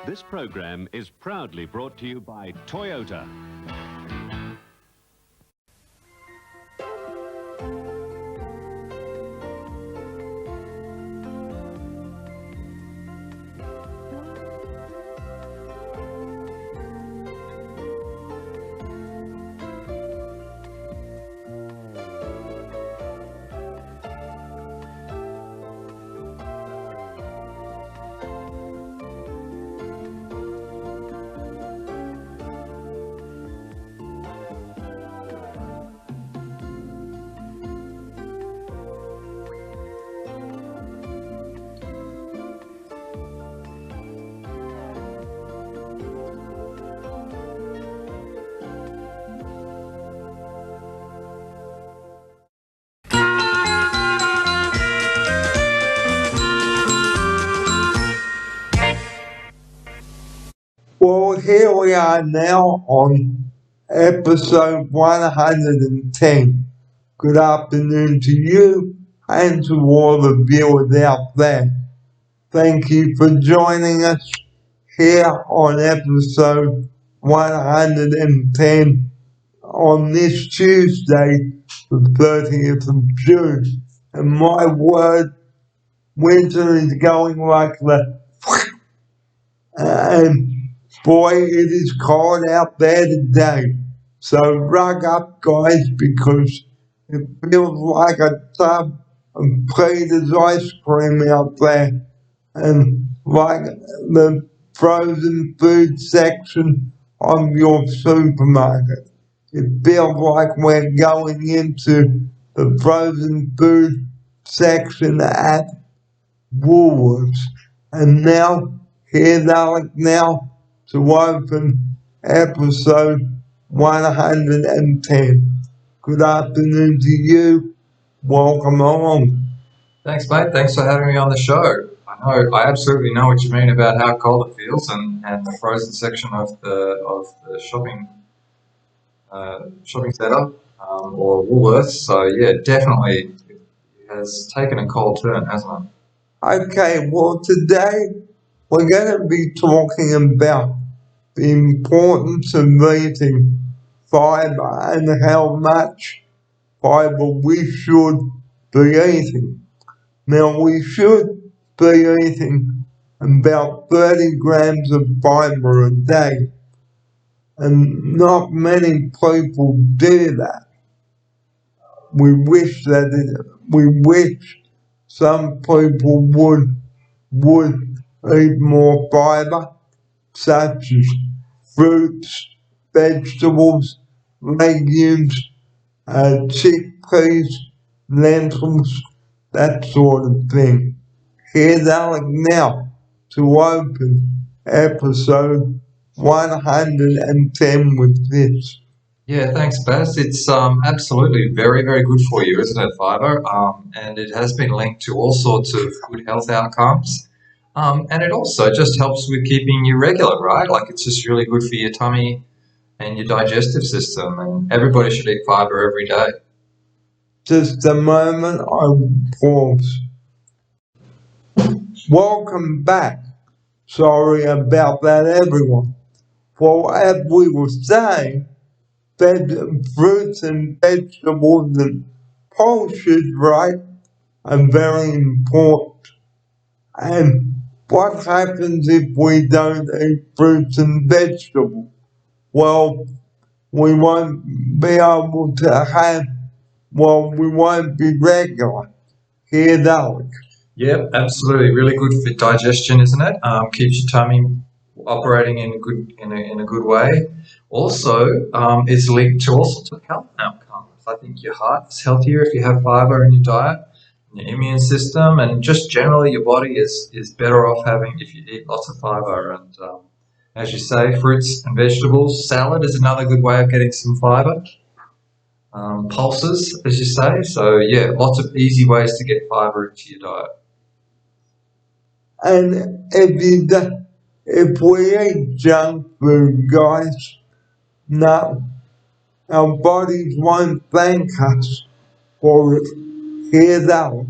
This program is proudly brought to you by Toyota. Well, here we are now on episode 110. Good afternoon to you and to all the viewers out there. Thank you for joining us here on episode 110 on this Tuesday, the 30th of June. And my word, winter is going like the and boy, it is cold out there today. So rug up, guys, because it feels like a tub of Peter's ice cream out there. And like the frozen food section of your supermarket. It feels like we're going into the frozen food section at Woolworths. And now, here's Alec now to open episode 110. Good afternoon to you. Welcome along. Thanks, mate. Thanks for having me on the show. I absolutely know what you mean about how cold it feels, and the frozen section of the shopping centre or Woolworths. So yeah, definitely it has taken a cold turn, hasn't it? Okay, well today we're going to be talking about the importance of eating fibre and how much fibre we should be eating. Now we should be eating about 30 grams of fibre a day, and not many people do that. We wish some people would eat more fibre, such as fruits, vegetables, legumes, chickpeas, lentils, that sort of thing. Here's Alec now to open episode 110 with this. Yeah, thanks, Baz. It's absolutely very, very good for you, isn't it, fibre? And it has been linked to all sorts of good health outcomes. And it also just helps with keeping you regular, right? Like it's just really good for your tummy and your digestive system. And everybody should eat fibre every day. Just a moment, I will pause. Welcome back. Sorry about that, everyone. Well, as we were saying, fruits and vegetables and pulses, right, are very important. And what happens if we don't eat fruits and vegetables? Well, we won't be able to we won't be regular. Here's Alec. Yeah, absolutely. Really good for digestion, isn't it? Keeps your tummy operating in a good way. Also, it's linked to all sorts of health outcomes. I think your heart is healthier if you have fibre in your diet, your immune system, and just generally your body is better off having if you eat lots of fibre. And as you say, fruits and vegetables. Salad is another good way of getting some fibre. Pulses, as you say. So yeah, lots of easy ways to get fibre into your diet. And if we eat junk food, guys, no, our bodies won't thank us for it. Here's Alec.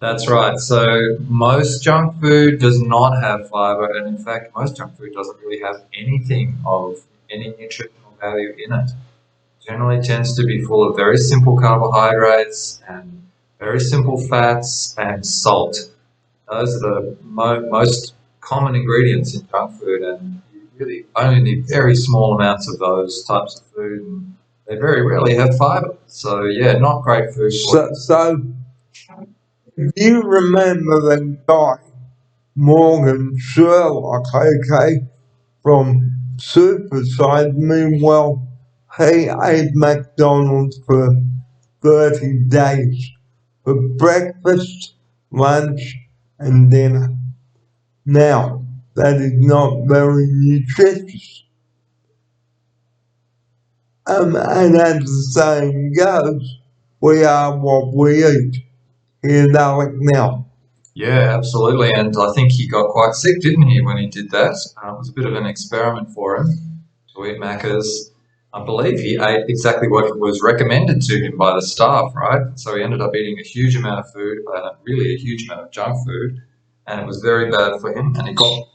That's right. So most junk food does not have fiber, and in fact, most junk food doesn't really have anything of any nutritional value in it. Generally tends to be full of very simple carbohydrates and very simple fats and salt. Those are the most common ingredients in junk food, and you really only need very small amounts of those types of food, and they very rarely have fiber. So yeah, not great food for you. So if you remember the guy, Morgan Sherlock, okay, from Super Size Me, well, he ate McDonald's for 30 days for breakfast, lunch, and dinner. Now, that is not very nutritious. And as the saying goes, we are what we eat. Here's Alec now. Yeah, absolutely. And I think he got quite sick, didn't he, when he did that? It was a bit of an experiment for him to eat Macca's. I believe he ate exactly what was recommended to him by the staff, right? So he ended up eating a huge amount of food, really a huge amount of junk food, and it was very bad for him. And he got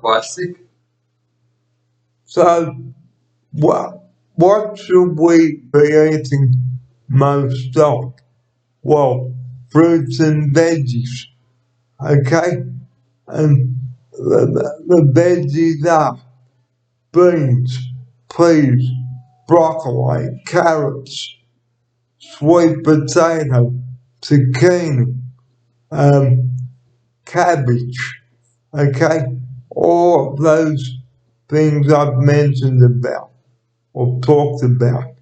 quite sick. So, what should we be eating most of? Well, fruits and veggies, okay? And the veggies are beans, peas, broccoli, carrots, sweet potato, zucchini, cabbage, okay? All of those things I've mentioned about or talked about.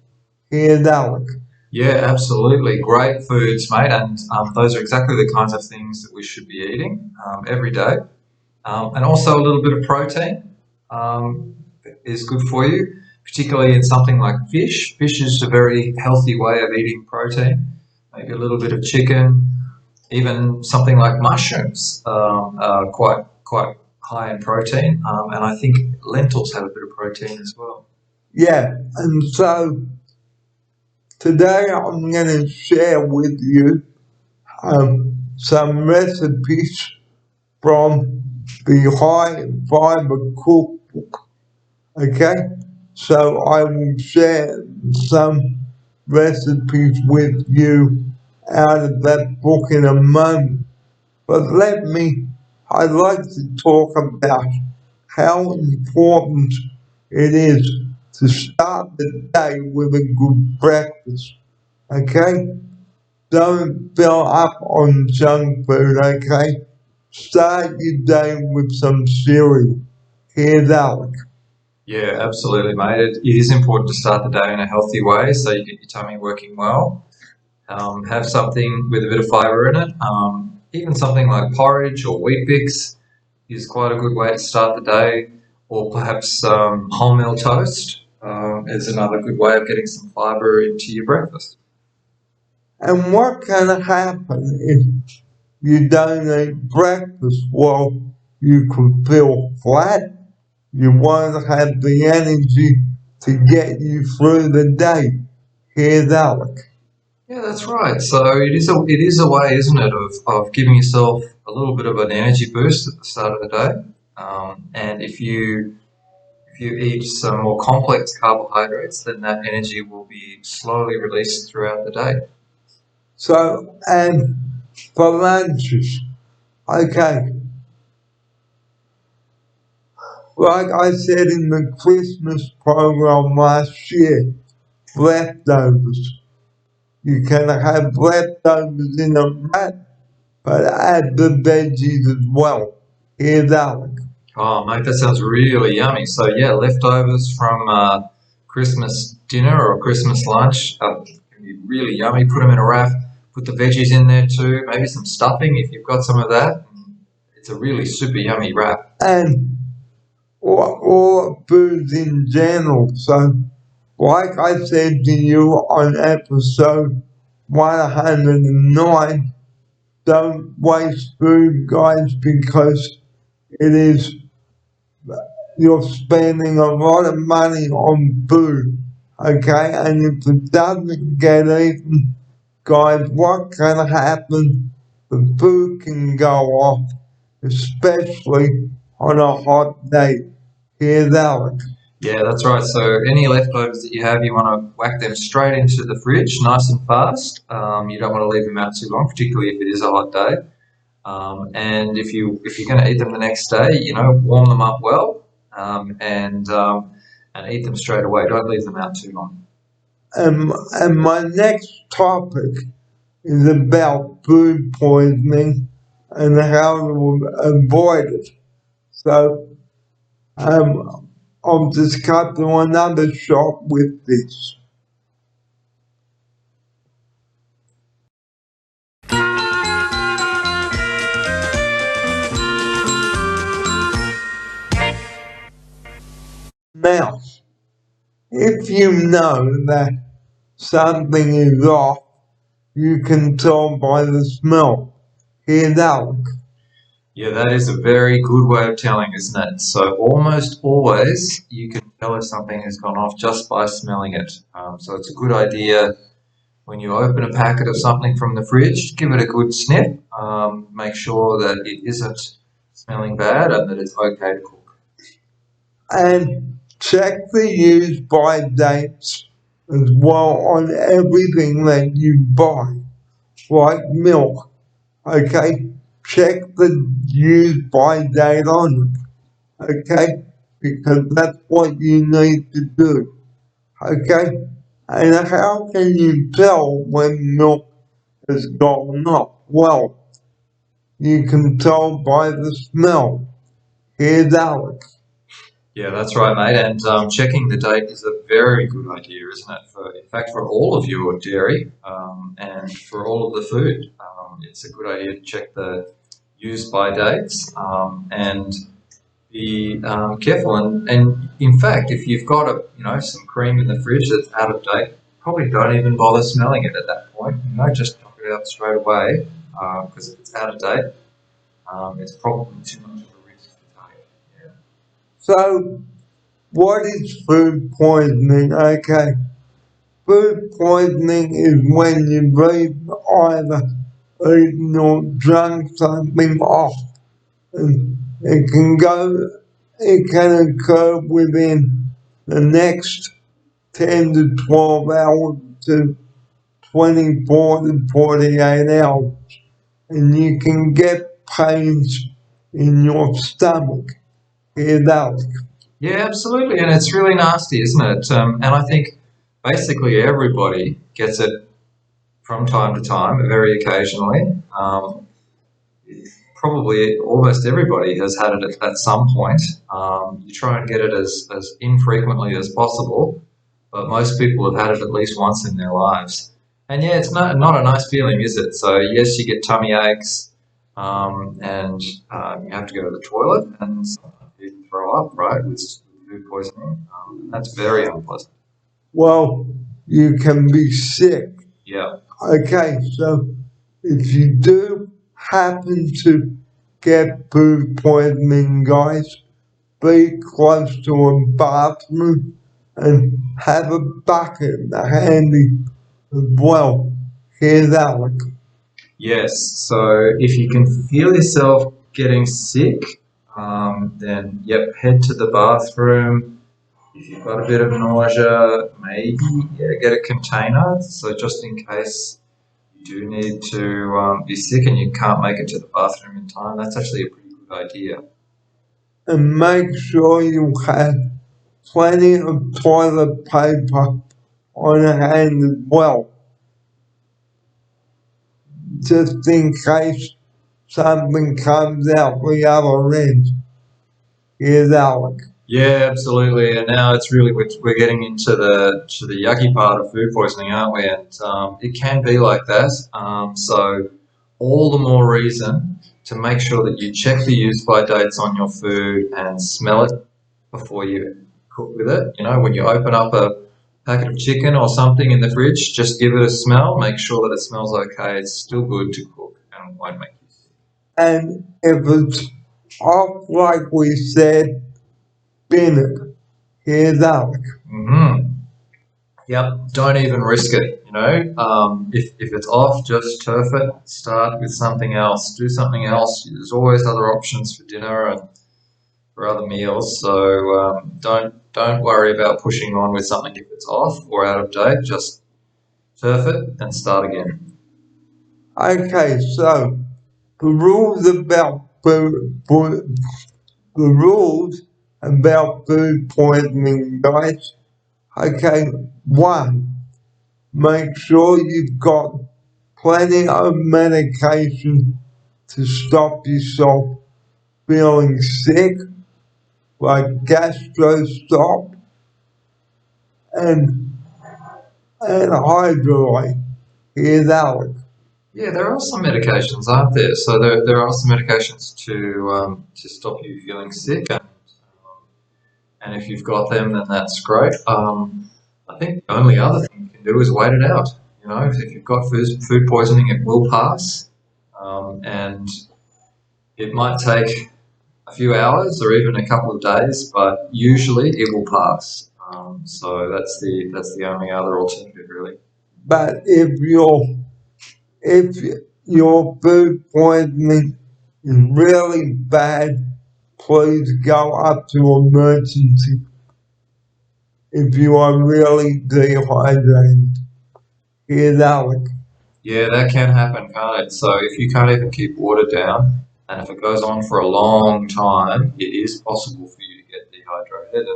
Here's Alec. Yeah, absolutely. Great foods, mate. And those are exactly the kinds of things that we should be eating every day. And also a little bit of protein is good for you, particularly in something like fish. Fish is a very healthy way of eating protein. Maybe a little bit of chicken, even something like mushrooms are quite high in protein. And I think lentils have a bit of protein as well. Yeah, and so today I'm going to share with you some recipes from the High Fiber Cookbook. Okay, so I will share some recipes with you out of that book in a moment. But I'd like to talk about how important it is to start the day with a good breakfast. Okay? Don't fill up on junk food, okay? Start your day with some cereal. Here's Alec. Yeah, absolutely, mate. It is important to start the day in a healthy way so you get your tummy working well. Have something with a bit of fiber in it. Even something like porridge or wheat bix is quite a good way to start the day, or perhaps wholemeal toast is another good way of getting some fiber into your breakfast. And what can happen if you don't eat breakfast? Well, you could feel flat. You won't have the energy to get you through the day. Here's Alec. Yeah, that's right. So it is a way, isn't it, of giving yourself a little bit of an energy boost at the start of the day. And if you eat some more complex carbohydrates, then that energy will be slowly released throughout the day. So, and for lunches, okay, like I said in the Christmas program last year, leftovers. You can have leftovers in a wrap, but add the veggies as well. Here's Alec. Oh, mate, that sounds really yummy. So yeah, leftovers from Christmas dinner or Christmas lunch can be really yummy. Put them in a wrap. Put the veggies in there too. Maybe some stuffing if you've got some of that. It's a really super yummy wrap. And or foods in general. So, like I said to you on episode 109, don't waste food, guys, because it is, you're spending a lot of money on food, okay? And if it doesn't get eaten, guys, what can happen? The food can go off, especially on a hot day. Here's Alex. Yeah, that's right. So any leftovers that you have, you want to whack them straight into the fridge, nice and fast. You don't want to leave them out too long, particularly if it is a hot day. And if you're going to eat them the next day, warm them up well, and eat them straight away. Don't leave them out too long. And my next topic is about food poisoning and how to avoid it. So I'll discuss another shot with this. Now, if you know that something is off, you can tell by the smell. Here's Alex. Yeah, that is a very good way of telling, isn't it? So almost always you can tell if something has gone off just by smelling it. So it's a good idea when you open a packet of something from the fridge, give it a good sniff. Make sure that it isn't smelling bad and that it's okay to cook. And check the use by dates as well on everything that you buy, like milk. Okay, check the use by date on it. Okay, because that's what you need to do. Okay, and how can you tell when milk has gone off? Well, you can tell by the smell. Here's Alex. Yeah, that's right, mate. And checking the date is a very good idea, isn't it? In fact, for all of your dairy and for all of the food, it's a good idea to check the use by dates and be careful. And in fact, if you've got some cream in the fridge that's out of date, probably don't even bother smelling it at that point. Just dump it out straight away because if it's out of date, it's probably too much of a risk to take. Yeah. So, what is food poisoning? Okay, food poisoning is when you've either eaten or drunk something off, and it can occur within the next 10 to 12 hours to 24 to 48 hours, and you can get pains in your stomach. Here's Alex. Yeah, absolutely, and it's really nasty, isn't it? And I think basically everybody gets it from time to time, very occasionally. Probably almost everybody has had it at some point. You try and get it as infrequently as possible, but most people have had it at least once in their lives. And yeah, it's not a nice feeling, is it? So yes, you get tummy aches, and you have to go to the toilet, and sometimes you can throw up, right, with food poisoning. That's very unpleasant. Well, you can be sick. Yeah. Okay, so if you do happen to get food poisoning, guys, be close to a bathroom and have a bucket handy as well. Here's Alex. Yes. So if you can feel yourself getting sick, then head to the bathroom. If you've got a bit of nausea, maybe get a container. So just in case you do need to be sick and you can't make it to the bathroom in time, that's actually a pretty good idea. And make sure you have plenty of toilet paper on hand as well, just in case something comes out the other end. Here's Alex. Yeah, absolutely. And now it's really we're getting into the yucky part of food poisoning, aren't we? And it can be like that. So all the more reason to make sure that you check the use by dates on your food and smell it before you cook with it. When you open up a packet of chicken or something in the fridge, just give it a smell. Make sure that it smells okay. It's still good to cook and won't make you sick. And if it's off like we said, bin it. Here's Alex. Mm-hmm. Yep, don't even risk it. If it's off, just turf it. Start with something else. Do something else. There's always other options for dinner and for other meals. So don't worry about pushing on with something if it's off or out of date. Just turf it and start again. Okay, so the rules about the rules about food poisoning, guys. Okay, one, make sure you've got plenty of medication to stop yourself feeling sick, like gastro stop and hydrolyte. Here's Alex. Yeah, there are some medications, aren't there? So there are some medications to stop you feeling sick, and if you've got them, then that's great. I think the only other thing you can do is wait it out. If you've got food poisoning, it will pass, and it might take a few hours or even a couple of days, but usually it will pass. So that's the only other alternative, really. But if your food poisoning is really bad, please go up to emergency if you are really dehydrated. Here's Alex. Yeah, that can happen, can't it? So if you can't even keep water down, and if it goes on for a long time, it is possible for you to get dehydrated.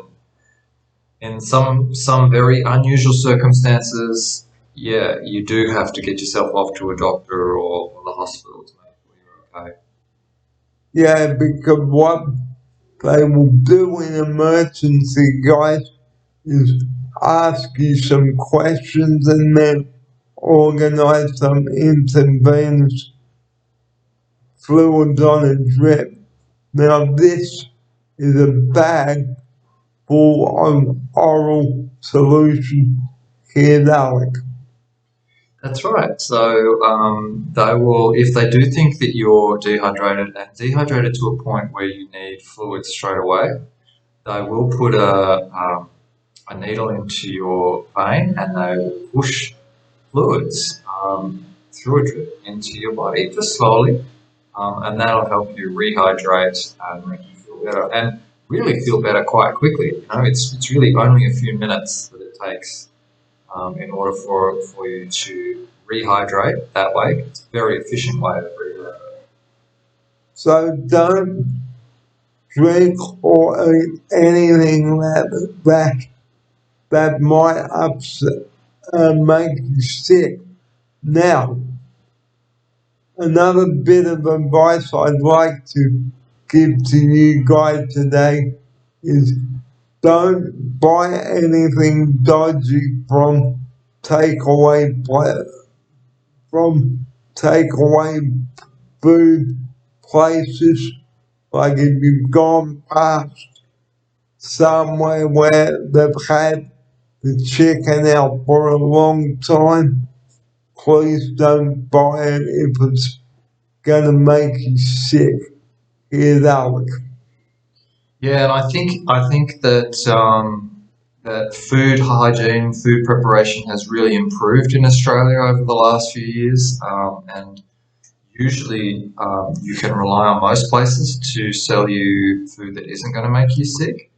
And in some very unusual circumstances, yeah, you do have to get yourself off to a doctor or the hospital to make sure you're okay. Yeah, because what they will do in emergency, guys, is ask you some questions and then organize some intravenous fluids on a drip. Now, this is a bag full of oral solution. Here's Alex. That's right. So they will, if they do think that you're dehydrated to a point where you need fluids straight away, they will put a needle into your vein and they will push fluids through a drip into your body just slowly, and that'll help you rehydrate and make you feel better and really feel better quite quickly. It's really only a few minutes that it takes in order for you to rehydrate that way. It's a very efficient way of rehydrating. So don't drink or eat anything that might upset make you sick. Now, another bit of advice I'd like to give to you guys today is don't buy anything dodgy takeaway from takeaway food places. Like if you've gone past somewhere where they've had the chicken out for a long time, please don't buy it if it's gonna make you sick. Here's Alex. Yeah, and I think that that food hygiene, food preparation has really improved in Australia over the last few years, and usually you can rely on most places to sell you food that isn't going to make you sick.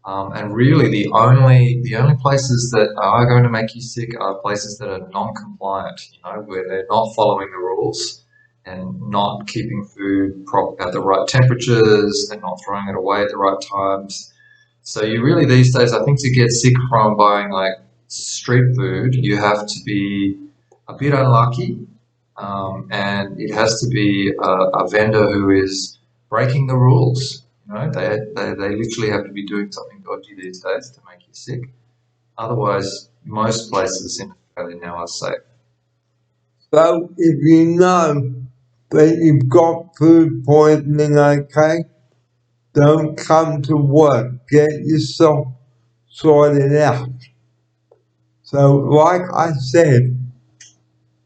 And really, the only places that are going to make you sick are places that are non-compliant. Where they're not following the rules and not keeping food at the right temperatures and not throwing it away at the right times. So you really these days, I think, to get sick from buying like street food, you have to be a bit unlucky, and it has to be a vendor who is breaking the rules. They literally have to be doing something dodgy these days to make you sick. Otherwise, most places in Australia now are safe. So if you know that you've got food poisoning, okay, don't come to work. Get yourself sorted out. So like I said,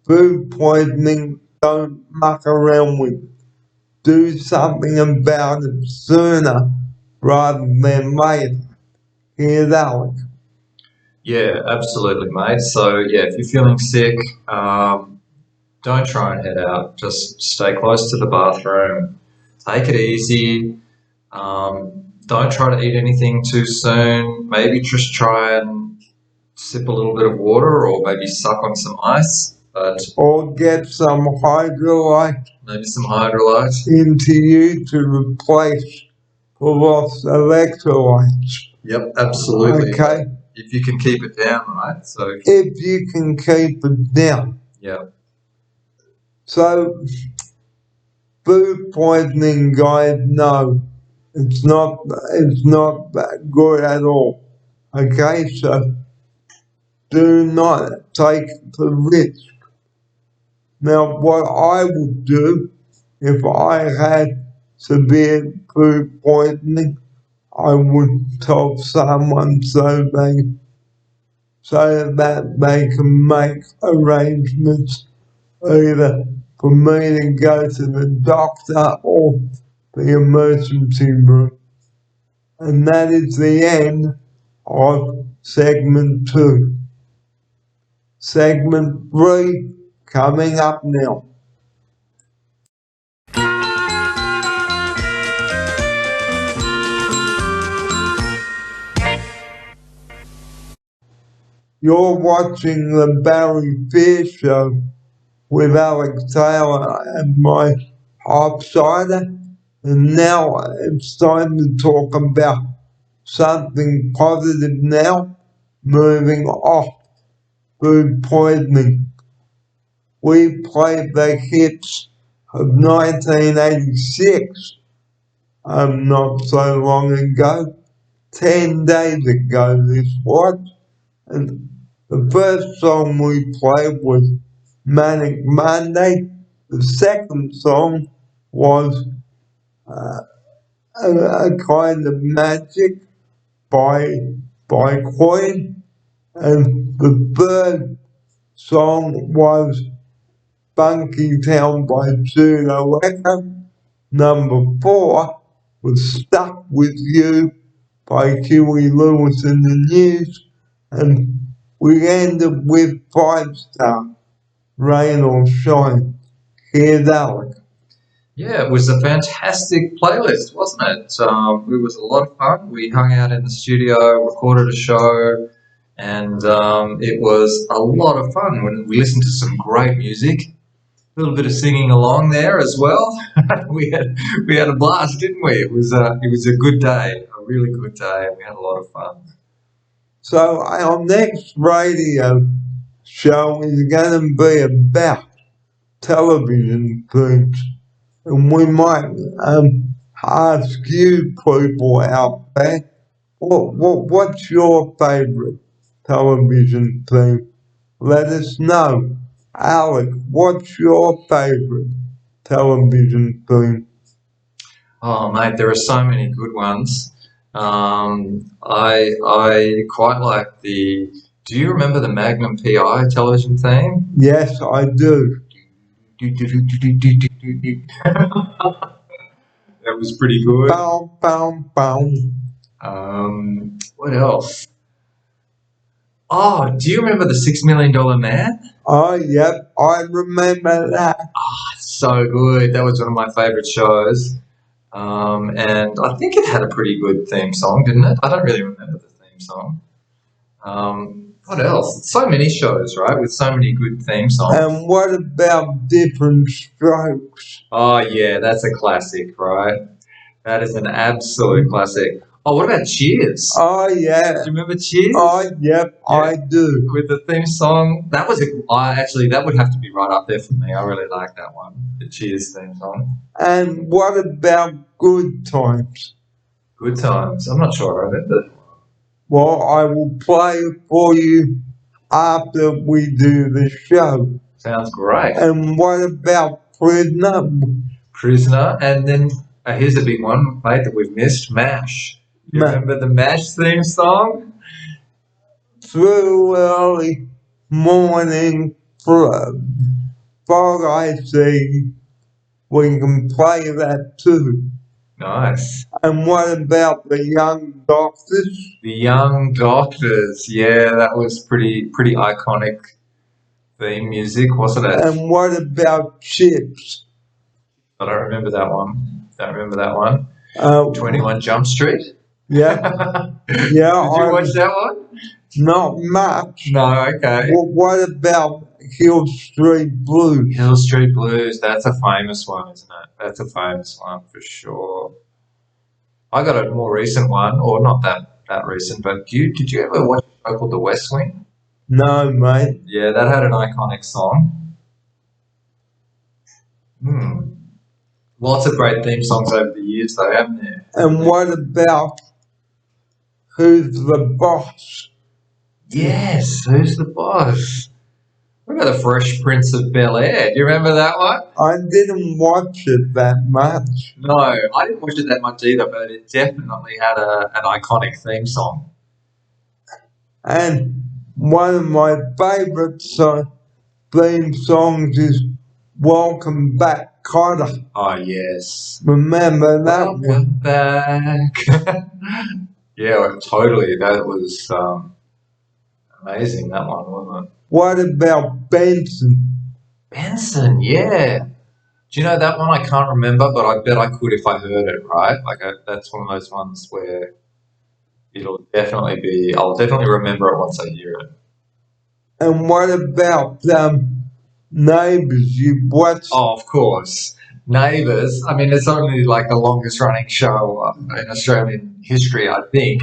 food poisoning, don't muck around with it. Do something about it sooner rather than later. Here's Alex. Yeah, absolutely, mate. So yeah, if you're feeling sick, don't try and head out. Just stay close to the bathroom. Take it easy. Don't try to eat anything too soon. Maybe just try and sip a little bit of water or maybe suck on some ice. But or get some hydrolyte maybe some hydrolyte. into you to replace the lost electrolytes. Yep, absolutely. Okay? If you can keep it down, right? So If you can keep it down. yeah. So, food poisoning, guys, no, it's not that good at all. Okay, so do not take the risk. Now, what I would do if I had severe food poisoning, I would tell someone so that they can make arrangements either for me to go to the doctor or the emergency room. And that is the end of segment 2. Segment 3 coming up now. You're watching the Barry Fear Show with Alex Taylor and my half-sider. And now it's time to talk about something positive now, moving off food poisoning. We played the hits of 1986 not so long ago, 10 days ago this was, and the first song we played was Manic Monday. The second song was a kind of magic by Queen, and the third song was Funky Town by Pseudo Echo. Number 4 was Stuck With You by Huey Lewis and the News, and we ended with 5-star Rain or Shine. Here's Alec. Yeah, it was a fantastic playlist, wasn't it? It was a lot of fun. We hung out in the studio, recorded a show, and it was a lot of fun. When we listened to some great music, a little bit of singing along there as well. we had a blast, didn't we? It was a good day, a really good day, and we had a lot of fun. So our next radio show is going to be about television themes, and we might ask you people out there, what's your favourite television theme? Let us know. Alec, what's your favourite television theme? Oh, mate, there are so many good ones. I quite like the. Do you remember the Magnum PI television theme? Yes, I do. That was pretty good. Bow, bow, bow. What else? Oh, do you remember the $6 Million Man? Oh, yep, I remember that. So good. That was one of my favorite shows. And I think it had a pretty good theme song, didn't it? I don't really remember the theme song. What else? So many shows, right? With so many good theme songs. And what about Different Strokes? Oh, yeah, that's a classic, right? That is an absolute classic. Oh, what about Cheers? Oh, yeah. Do you remember Cheers? Oh, yep, Yeah. I do. With the theme song, that would have to be right up there for me. I really like that one, the Cheers theme song. And what about Good Times? Good Times. I'm not sure I remember. Well, I will play it for you after we do the show. Sounds great. And what about Prisoner? Prisoner, and then here's a big one, mate, that we've missed. MASH. You remember the MASH theme song? Through early morning fog I see. We can play that too. Nice. And what about the Young Doctors? The Young Doctors. Yeah, that was pretty iconic theme music, wasn't it? And what about Chips? I don't remember that one. Don't remember that one. Uh, 21 Jump Street. yeah, Did yeah. you watch that one? Not much. No, okay. Well, what about Hill Street Blues? Hill Street Blues, that's a famous one, isn't it? That's a famous one for sure. I got a more recent one, or not that recent, but did you ever watch a show called The West Wing? No, mate. Yeah, that had an iconic song. Lots of great theme songs over the years, though, haven't there? And what about Who's the Boss? Yes, Who's the Boss? What about The Fresh Prince of Bel-Air? Do you remember that one? I didn't watch it that much. No, I didn't watch it that much either, but it definitely had an iconic theme song. And one of my favourite theme songs is Welcome Back, Kotter. Oh, yes. Remember that one? Welcome back. Yeah, totally. That was amazing, that one, wasn't it? What about Benson? Benson, yeah. Do you know that one? I can't remember, but I bet I could if I heard it, right? That's one of those ones where I'll definitely remember it once I hear it. And what about Neighbours? You watched? Oh, of course. Neighbours, I mean, it's only like the longest running show in Australian history, I think,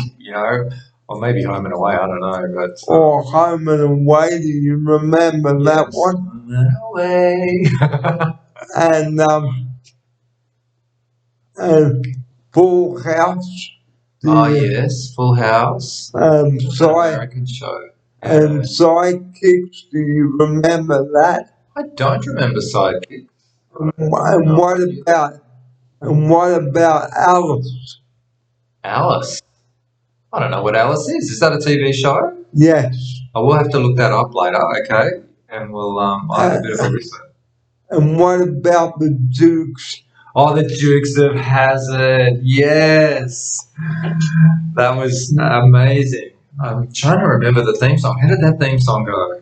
or maybe Home and Away, I don't know, but... Or Home and Away, do you remember that one? Home and Away. And Full House. Oh, yes, Full House. American show. And Sidekicks, do you remember that? I don't remember Sidekick. And what about Alice? Alice? I don't know what Alice is. Is that a TV show? Yes. I will have to look that up later, okay? And I'll have a bit of a research. And what about the Dukes? Oh, the Dukes of Hazzard. Yes. That was amazing. I'm trying to remember the theme song. How did that theme song go?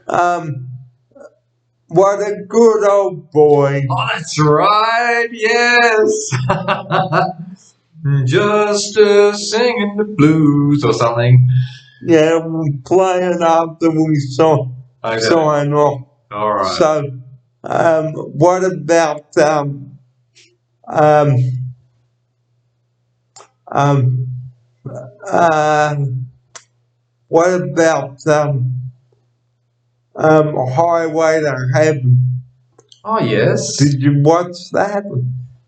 What a good old boy. Oh, that's right. Yes. Just singing the blues or something. Yeah, we'll play it after we sign off. All right. So, what about what about Highway to Heaven? Oh, yes. Did you watch that?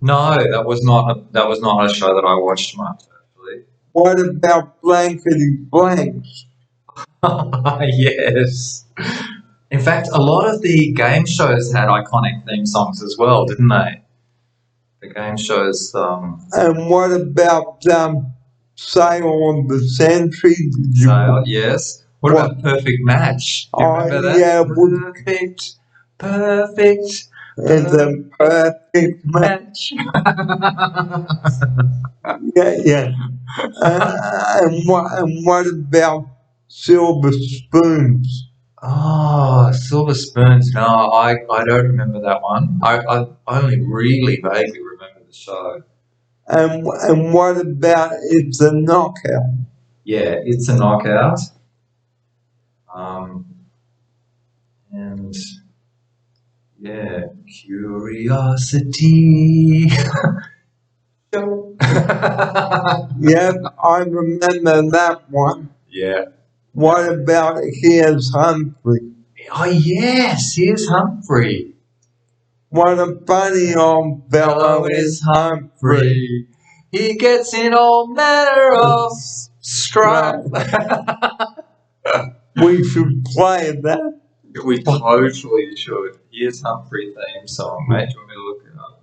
No, that was not a show that I watched much, actually. What about Blankety Blanks? Yes. In fact, a lot of the game shows had iconic theme songs as well, didn't they? The game shows. And what about Sail on the Century? Did you yes. What about Perfect Match? Do you remember that? Yeah, perfect. It's a perfect match. Yeah. And what about Silver Spoons? Oh, Silver Spoons. No, I don't remember that one. I only really vaguely remember the show. And what about It's a Knockout? Yeah, It's a Knockout. And yeah, Curiosity. Yeah, I remember that one. Yeah. What about Here's Humphrey? Oh, yes, here's Humphrey. What a funny old fellow is Humphrey. He gets in all manner of strife. We should play that. We totally should. Here's Humphrey theme song, mate. Do you want me to look it up?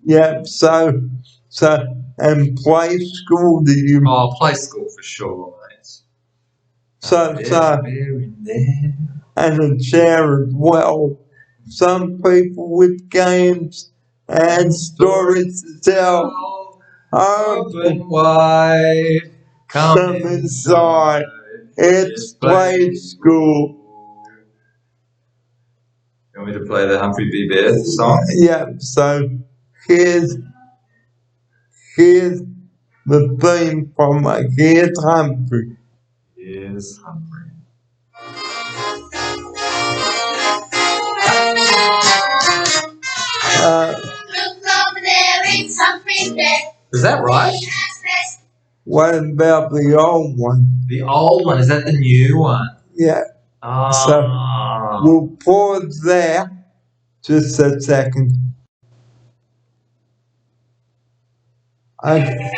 Yeah, so, and Play School, do you? Oh, Play School for sure, mate. So, and a chair as well. Some people with games and stories to tell. Open wide, come inside. It's play school. You want me to play the Humphrey V. Bear song? Yeah, so here's the theme from Here's Humphrey. Here's Humphrey. Look over there, it's Humphrey Bear. Is that right? What about the old one? The old one, is that the new one? Yeah, Ah. we'll pause there just a second. Okay.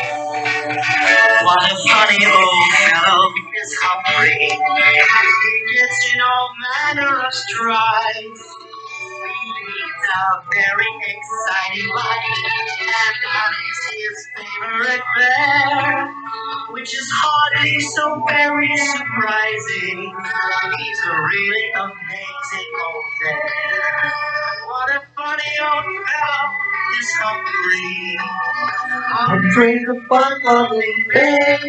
What a funny old fellow is Humphrey. He gets in all manner of strife. He leads a very exciting life, and honey's his favorite bear, which is hardly so very surprising. He's a really amazing old bear. What a funny old fellow is Humphrey. Humphrey the fun-loving bear.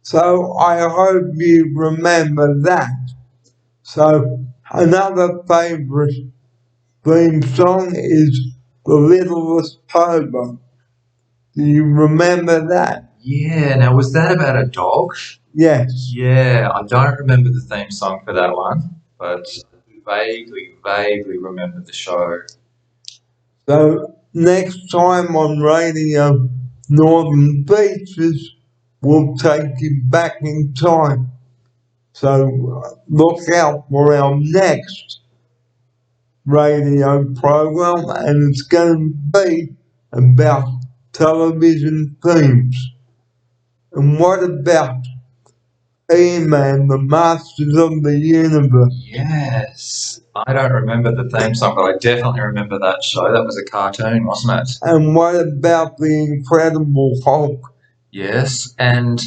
So I hope you remember that. So another favourite theme song is The Littlest Pogo. Do you remember that? Yeah, now was that about a dog? Yes. Yeah, I don't remember the theme song for that one, but vaguely remember the show. So next time on Radio Northern Beaches, we'll take you back in time. So look out for our next radio program, and it's going to be about television themes. And what about He-Man, the Masters of the Universe? Yes, I don't remember the theme song, but I definitely remember that show. That was a cartoon, wasn't it? And what about the Incredible Hulk? Yes, and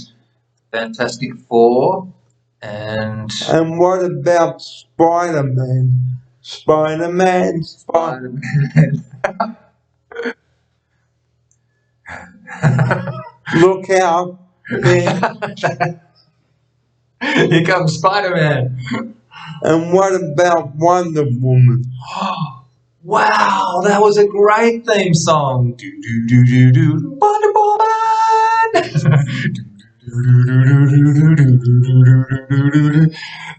Fantastic Four, and And what about Spider-Man? Spider-Man. Spider-Man. Look out. Here comes Spider-Man. And what about Wonder Woman? Wow, that was a great theme song. Do do do do do. Wonder Woman.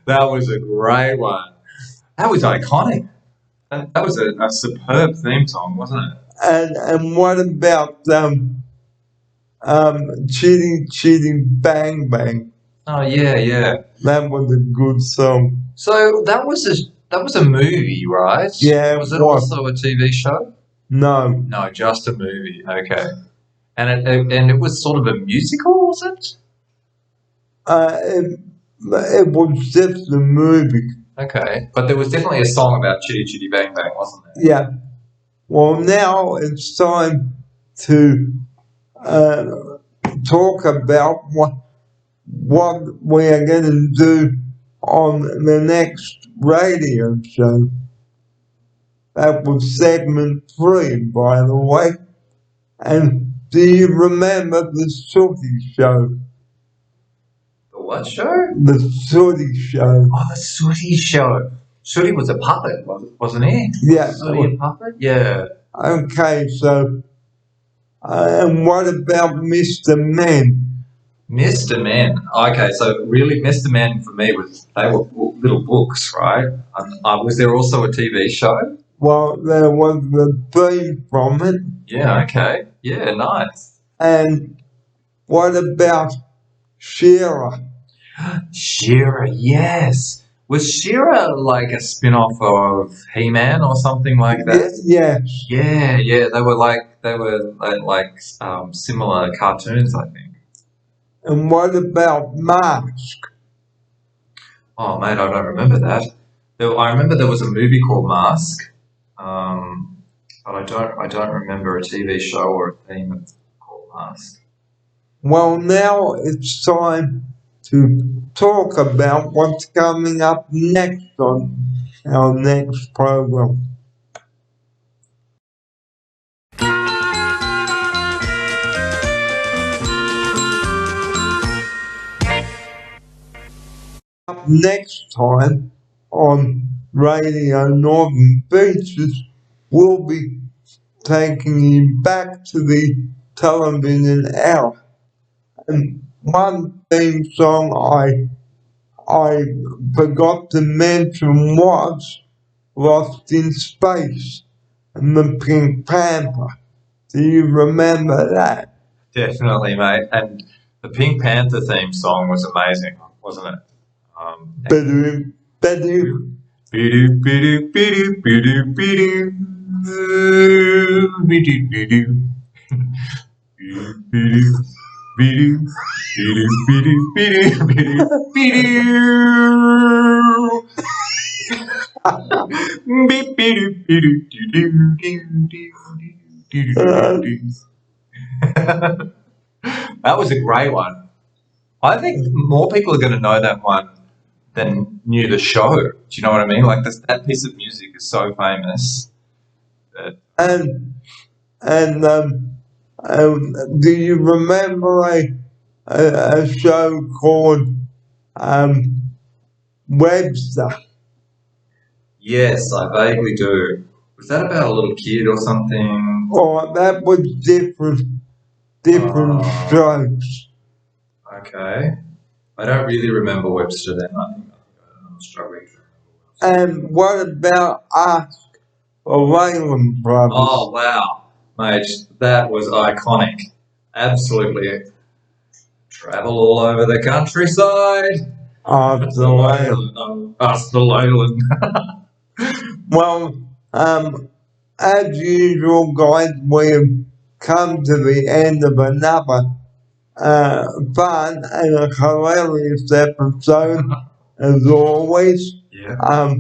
That was a great one. That was iconic. That was a superb theme song, wasn't it? And what about Cheating Bang Bang? Oh yeah. That was a good song. So that was a movie, right? Yeah, Was it it was. also a TV show? No, No, just a movie. Okay. And it was sort of a musical, was it? it was just a movie. Okay, but there was definitely a song about Chitty Chitty Bang Bang, wasn't there? Yeah. Well, now it's time to talk about what we are going to do on the next radio show. That was segment 3, by the way. And do you remember the Sooty Show? The what show? The Sooty Show. Oh, the Sooty Show. Sooty was a puppet, wasn't he? Yeah. Sooty a puppet? Yeah. Okay, so, and what about Mr. Men? Mr. Men. Okay, so really, Mr. Men for me they were little books, right? Was there also a TV show? Well, there was the theme from it. Yeah. Okay. Yeah. Nice. And what about Shearer? She-Ra, yes. Was She-Ra like a spin-off of He-Man or something like that? Yes. Yeah. They were like similar cartoons, I think. And what about Mask? Oh mate, I don't remember that. I remember there was a movie called Mask, but I don't remember a TV show or a theme called Mask. Well, now it's time to talk about what's coming up next on our next program. Up next time on Radio Northern Beaches, we'll be taking you back to the television era. And one theme song I forgot to mention was Lost in Space and the Pink Panther. Do you remember that? Definitely, mate. And the Pink Panther theme song was amazing, wasn't it? Ba-doom, ba-doom. Bidoo, bidoo, bidoo, bidoo, bidoo. Bidoo, bidoo. Bidoo, bidoo, bidoo, bidoo, bidoo, bidoo, bidoo. Beep, bidoo, bidoo, doo, doo, doo, doo, doo, doo, doo. That was a great one. I think more people are going to know that one than knew the show. Do you know what I mean? Like that piece of music is so famous. And do you remember a show called Webster? Yes, I vaguely do. Was that about a little kid or something? Oh, that was different shows. Okay. I don't really remember Webster then. I think I'm struggling to remember Webster. And what about Ask the Leyland Brothers? Oh, wow. Mate, that was iconic. Absolutely. Travel all over the countryside. Ask the Leyland. Ask the Leyland. Well, as usual, guys, we've come to the end of another fun and a hilarious episode, as always. Yeah.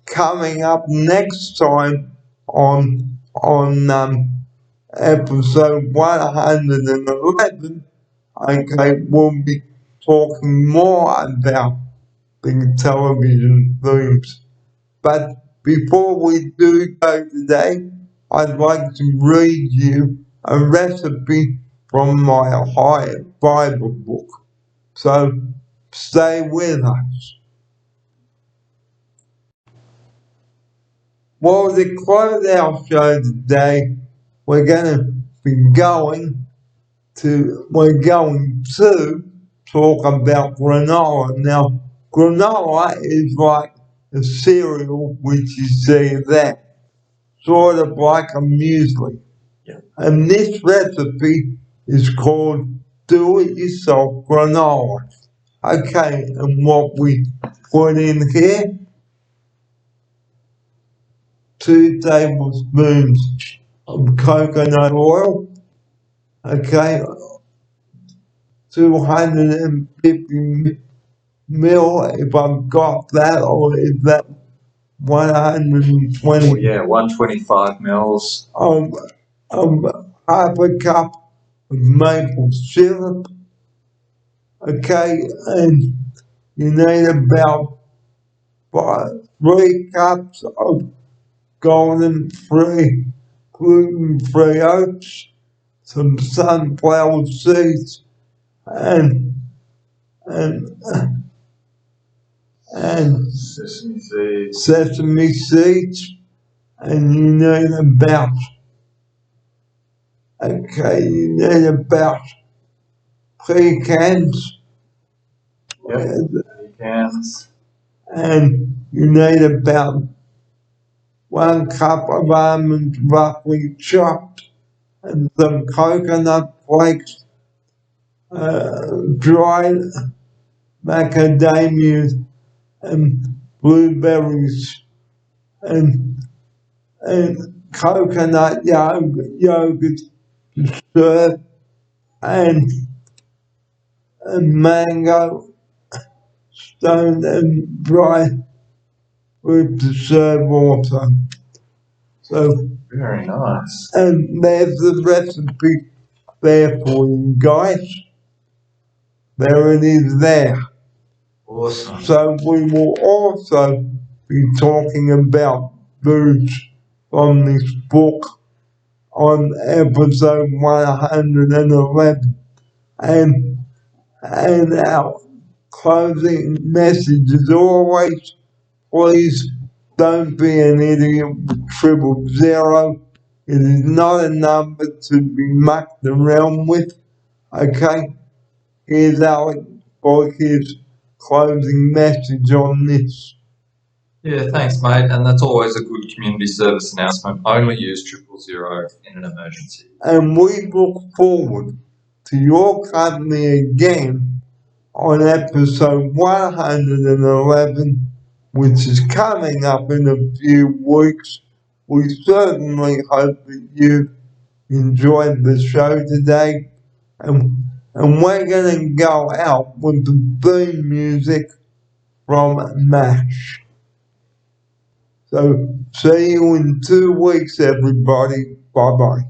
Coming up next time on episode 111, okay, we'll be talking more about the television themes. But before we do go today, I'd like to read you a recipe from my Hyatt Bible book. So stay with us. Well, to close our show today, we're going to talk about granola. Now, granola is like a cereal which you see there, sort of like a muesli. Yeah. And this recipe is called do-it-yourself granola. Okay, and what we put in here, 2 tablespoons of coconut oil, okay, 250 mil if I've got that, or is that 120? Oh, yeah, 125 mils. Half a cup of maple syrup, okay, and you need about 3 cups of gluten-free oats, some sunflower seeds, and sesame seeds, and you need about 3 cans. Yep. Pecans. And you need about 1 cup of almonds roughly chopped, and some coconut flakes, dried macadamias, and blueberries, and coconut yogurt to serve, and mango stoned and dried fruit to serve also. So, Very nice. and there's the recipe there for you guys. There it is there. Awesome. So we will also be talking about foods from this book on episode 111. And our closing message is always, please don't be an idiot with 000. It is not a number to be mucked around with. Okay? Here's Alex for his closing message on this. Yeah, thanks, mate. And that's always a good community service announcement. Only use 000 in an emergency. And we look forward to your company again on episode 111, which is coming up in a few weeks. We certainly hope that you enjoyed the show today, and we're going to go out with the theme music from MASH. So, see you in 2 weeks, everybody. Bye-bye.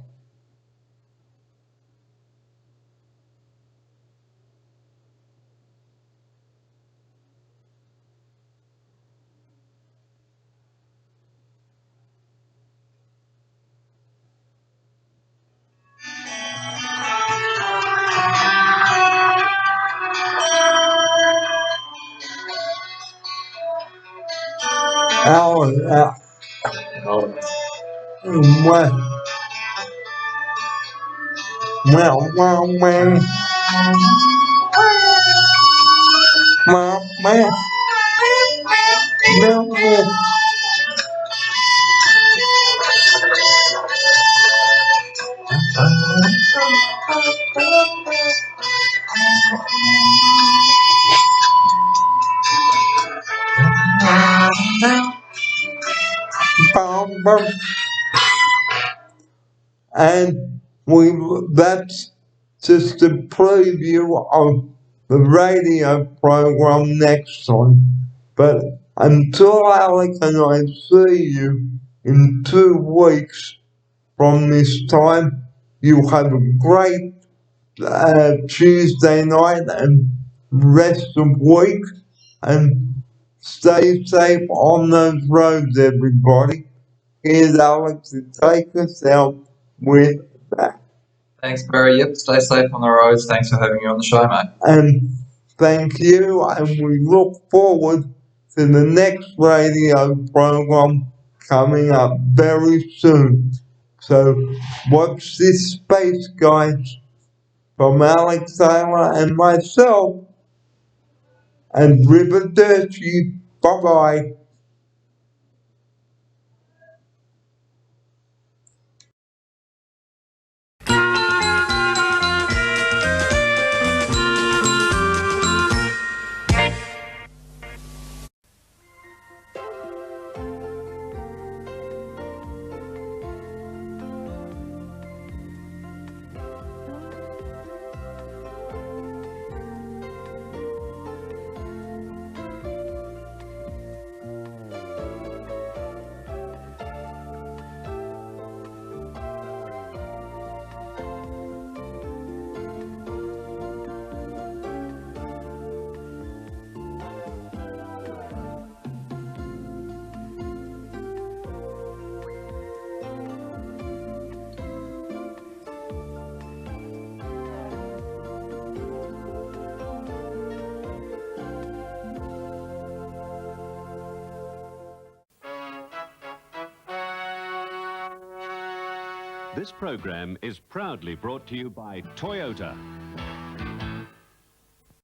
Alan, and that's just a preview of the radio program next time. But until Alec and I see you in 2 weeks from this time, you have a great Tuesday night and rest of week, and stay safe on those roads, everybody. Here's Alex to take us out with that. Thanks, Barry. Yep, stay safe on the roads. Thanks for having me on the show, mate. And thank you, and we look forward to the next radio program coming up very soon. So watch this space, guys, from Alex Taylor and myself, and Riverdirty. Bye-bye. This program is proudly brought to you by Toyota.